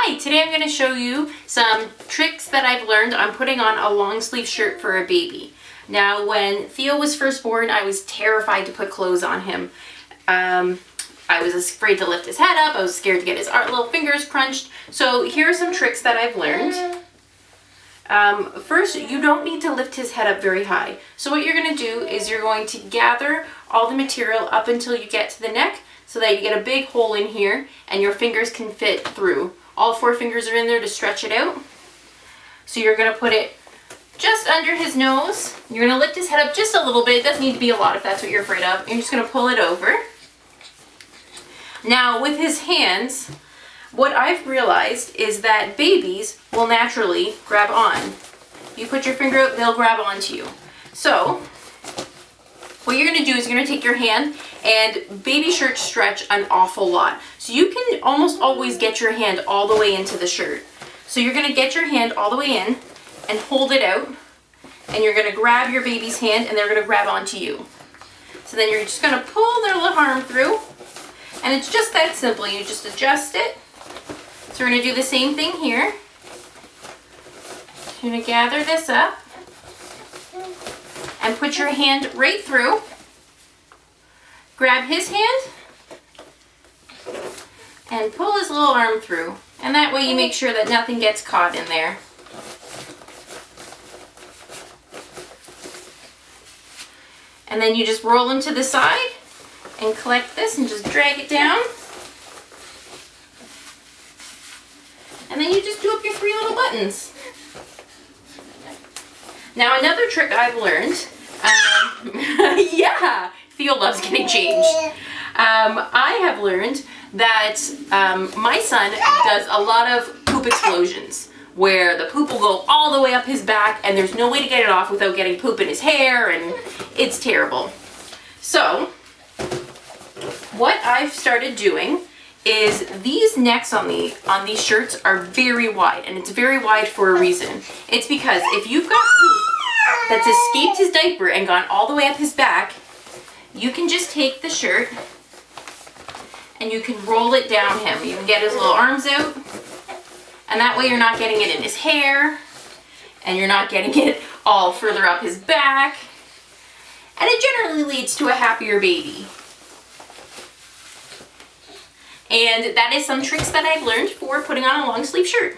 Hi, today I'm going to show you some tricks that I've learned on putting on a long sleeve shirt for a baby. Now, when Theo was first born, I was terrified to put clothes on him. I was afraid to lift his head up. I was scared to get his little fingers crunched. So here are some tricks that I've learned. First, you don't need to lift his head up very high. So what you're going to do is you're going to gather all the material up until you get to the neck so that you get a big hole in here and your fingers can fit through. All 4 fingers are in there to stretch it out. So you're going to put it just under his nose. You're going to lift his head up just a little bit. It doesn't need to be a lot if that's what you're afraid of. You're just going to pull it over. Now with his hands, what I've realized is that babies will naturally grab on. You put your finger out, they'll grab onto you. So what you're going to do is you're going to take your hand, and baby shirts stretch an awful lot. So you can almost always get your hand all the way into the shirt. So you're going to get your hand all the way in and hold it out, and you're going to grab your baby's hand and they're going to grab onto you. So then you're just going to pull their little arm through, and it's just that simple. You just adjust it. So we're going to do the same thing here. You're going to gather this up and put your hand right through. Grab his hand and pull his little arm through. And that way you make sure that nothing gets caught in there. And then you just roll him to the side and collect this and just drag it down. And then you just do up your 3 little buttons. Now another trick I've learned, yeah, Theo loves getting changed. I have learned that my son does a lot of poop explosions, where the poop will go all the way up his back and there's no way to get it off without getting poop in his hair, and it's terrible. So what I've started doing is these necks on these shirts are very wide, and it's very wide for a reason. It's because if you've got poop that's escaped his diaper and gone all the way up his back, you can just take the shirt and you can roll it down him. You can get his little arms out, and that way you're not getting it in his hair and you're not getting it all further up his back, and it generally leads to a happier baby. And that is some tricks that I've learned for putting on a long sleeve shirt.